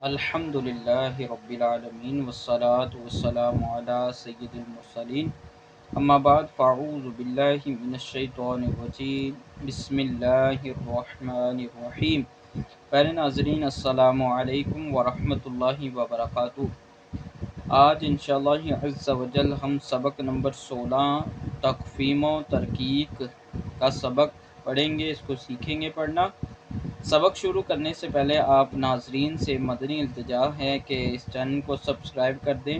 الحمدللہ رب العالمین والصلاة والسلام علی سید المرسلین اما بعد فاعوذ باللہ من الشیطان الرجیم بسم اللہ الرحمن الرحیم۔ پیارے ناظرین السلام علیکم ورحمۃ اللہ وبرکاتہ۔ آج انشاءاللہ عز و جل ہم سبق نمبر 16 تقفیم و ترکیق کا سبق پڑھیں گے، اس کو سیکھیں گے پڑھنا۔ سبق شروع کرنے سے پہلے آپ ناظرین سے مدنی التجا ہے کہ اس چینل کو سبسکرائب کر دیں،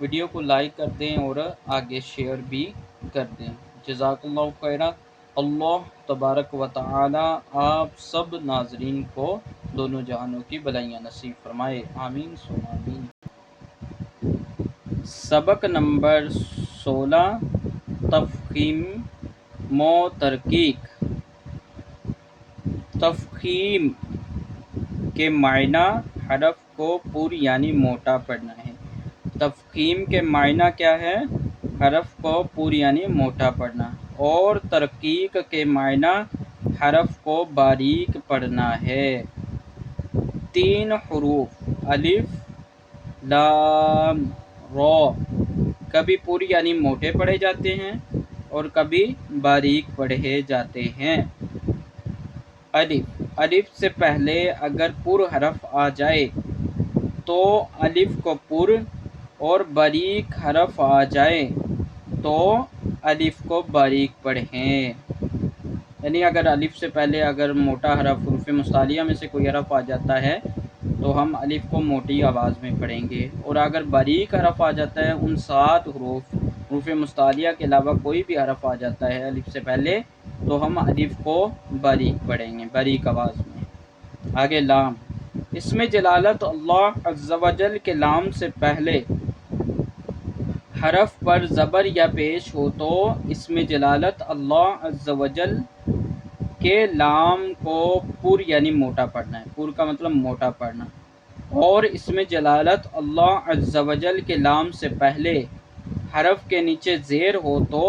ویڈیو کو لائک کر دیں اور آگے شیئر بھی کر دیں۔ جزاک اللہ خیرہ۔ اللہ تبارک و تعالی آپ سب ناظرین کو دونوں جہانوں کی بھلائیاں نصیب فرمائے، آمین ثم آمین۔ سبق نمبر 16 تفخیم و ترکیق۔ تفخیم کے معنی حرف کو پر یعنی موٹا پڑھنا ہے۔ تفخیم کے معنی کیا ہے؟ حرف کو پر یعنی موٹا پڑھنا، اور ترقیق کے معنی حرف کو باریک پڑھنا ہے۔ 3 حروف الف لام را کبھی پر یعنی موٹے پڑھے جاتے ہیں اور کبھی باریک پڑھے جاتے ہیں۔ الف سے پہلے اگر پر حرف آ جائے تو الف کو پر، اور باریک حرف آ جائے تو الف کو باریک پڑھیں۔ یعنی اگر الف سے پہلے اگر موٹا حرف حروف مستعلیہ میں سے کوئی حرف آ جاتا ہے تو ہم الف کو موٹی آواز میں پڑھیں گے، اور اگر باریک حرف آ جاتا ہے ان 7 حروف مستعلیہ کے علاوہ کوئی بھی حرف آ جاتا ہے الف سے پہلے تو ہم الف کو باریک پڑھیں گے، باریک آواز میں۔ آگے لام، اس میں جلالت اللہ عز و جل کے لام سے پہلے حرف پر زبر یا پیش ہو تو اس میں جلالت اللہ عز و جل کے لام کو پر یعنی موٹا پڑھنا ہے۔ پر کا مطلب موٹا پڑھنا۔ اور اس میں جلالت اللہ عز و جل کے لام سے پہلے حرف کے نیچے زیر ہو تو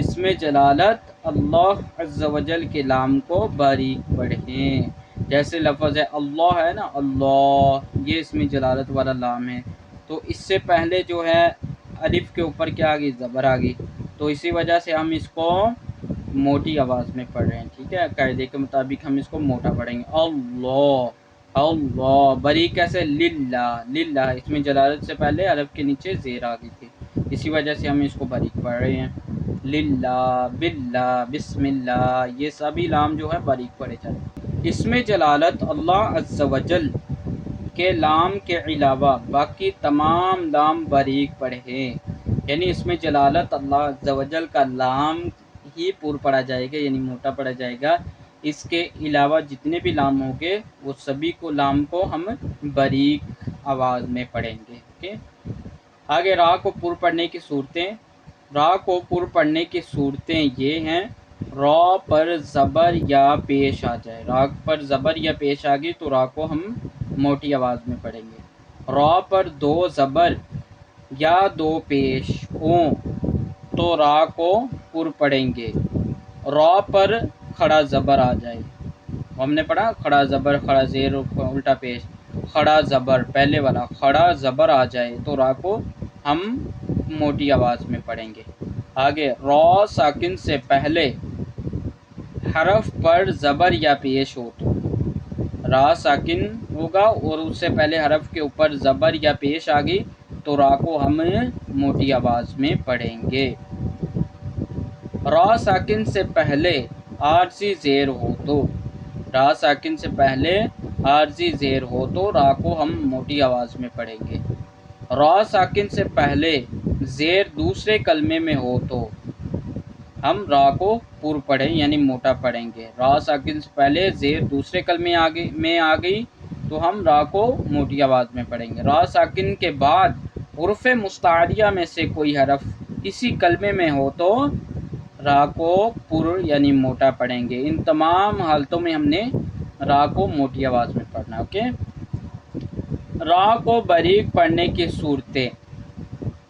اس میں جلالت اللہ عز و جل کے لام کو باریک پڑھیں۔ جیسے لفظ ہے اللہ ہے نا، اللہ، یہ اس میں جلالت والا لام ہے، تو اس سے پہلے جو ہے الف کے اوپر کیا آگئی؟ زبر آگئی، تو اسی وجہ سے ہم اس کو موٹی آواز میں پڑھ رہے ہیں، ٹھیک ہے؟ قاعدے کے مطابق ہم اس کو موٹا پڑھیں گے۔ اللہ، اللہ، باریک کیسے؟ للہ، للہ، اس میں جلالت سے پہلے الف کے نیچے زیر آگئی تھی، اسی وجہ سے ہم اس کو باریک پڑھ رہے ہیں۔ للہ، باللہ، بسم اللہ، یہ سبھی لام جو ہے باریک پڑھے جاتے ہیں۔ اس میں جلالت اللہ عز و جل کے لام کے علاوہ باقی تمام لام باریک پڑھیں، یعنی اس میں جلالت اللہ عز و جل کا لام ہی پر پڑھا جائے گا، یعنی موٹا پڑھا جائے گا، اس کے علاوہ جتنے بھی لام ہوں گے وہ سبھی کو لام کو ہم باریک آواز میں پڑھیں گے، اوکے؟ آگے را کو پر پڑھنے کی صورتیں۔ را کو پر پڑھنے کی صورتیں یہ ہیں: را پر زبر یا پیش آ جائے، را پر زبر یا پیش آ گئی تو را کو ہم موٹی آواز میں پڑھیں گے۔ را پر 2 زبر یا 2 پیش ہوں تو را کو پر پڑھیں گے۔ را پر کھڑا زبر آ جائے، ہم نے پڑھا کھڑا زبر، کھڑا زیر، الٹا پیش، کھڑا زبر پہلے والا، کھڑا زبر آ جائے تو را کو ہم موٹی آواز میں پڑھیں گے۔ آگے را ساکن سے پہلے حرف پر زبر یا پیش ہو تو، را ساکن ہوگا اور اس سے پہلے حرف کے اوپر زبر یا پیش آ گئی تو را کو ہم موٹی آواز میں پڑھیں گے۔ را ساکن سے پہلے عارضی زیر ہو تو، را ساکن سے پہلے عارضی زیر ہو تو را کو ہم موٹی آواز میں پڑھیں گے۔ را ساکن سے پہلے زیر دوسرے کلمے میں ہو تو ہم را کو پر پڑھیں یعنی موٹا پڑھیں گے۔ را ساکن سے پہلے زیر دوسرے کلمے میں آ گئی تو ہم را کو موٹی آواز میں پڑھیں گے۔ را ساکن کے بعد حروف مستعلیہ میں سے کوئی حرف اسی کلمے میں ہو تو را کو پر یعنی موٹا پڑھیں گے۔ ان تمام حالتوں میں ہم نے را کو موٹی آواز میں پڑھنا، اوکے؟ را کو باریک پڑھنے کی صورتیں: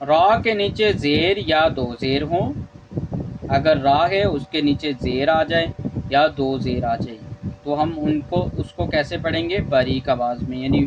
را کے نیچے زیر یا 2 زیر ہوں، اگر را ہے اس کے نیچے زیر آ جائے یا 2 زیر آ جائے تو ہم اس کو کیسے پڑھیں گے؟ باریک آواز میں، یعنی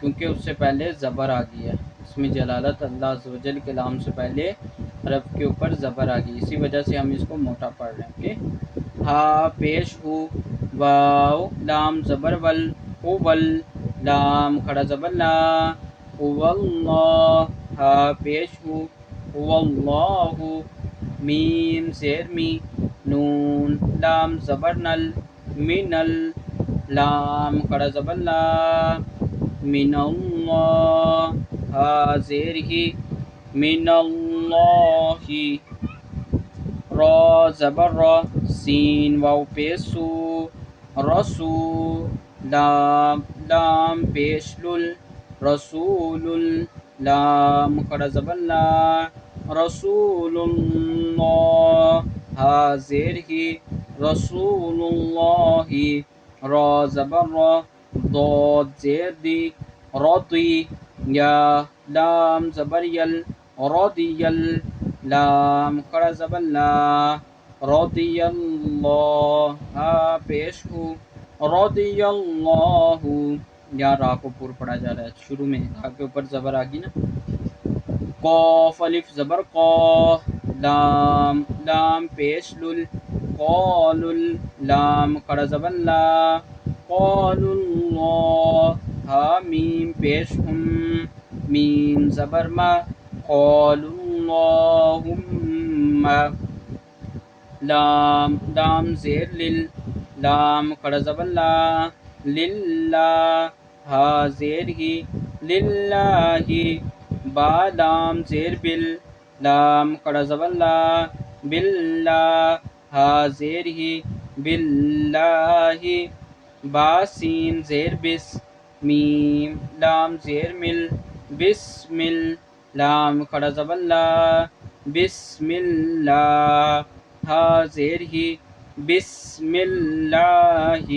کیونکہ اس سے پہلے زبر آ گئی ہے، اسم جلالت اللہ عز و جل کے لام سے پہلے حرف کے اوپر زبر آ گئی، اسی وجہ سے ہم اس کو موٹا پڑھ رہے ہیں. اوکے. ہا پیش ہو، واو لام زبر ول، اول لام کھڑا زبر لا، واللہ ہا پیش ہو، واللہ میم زیر می، نون لام زبر نل، منل لام کھڑا زبر لا، من اللہ ہا زیر ہی، من اللہ را زبر را، سین واو پیش سو، رسو لام لام پیش لل، رسول لام کھڑا زبر لا، رسول اللہ ہا زیر ہی، رسول اللہ را زبر را، ضاد زیر دی، رضی یا لام زبر یل، رضیل لام کھڑا زبر لا، رضی اللہ ہا پیش ہو، رضی اللہ یا را کو پر پڑھا جا رہا ہے، شروع میں را کے اوپر زبر آ گئی نا. قاف الف زبر قا، لام لام پیش لل، قالل لام کھڑا زبر لا، قالوا اللہ ہا میم پیش ہم، میم زبر ما، قالوا اللہم لام لام زیر لل، لام کھڑا زبر لا، للہ ہا زیر ہی، للہ با لام زیر بل، لام کھڑا زبر لا، باللہ ہا زیر ہی، باللہ با سین زیر بس، میم لام زیر مل، بسمل لام کھڑا زبر لا، بسم اللہ ہا زیر ہی، بسم اللہ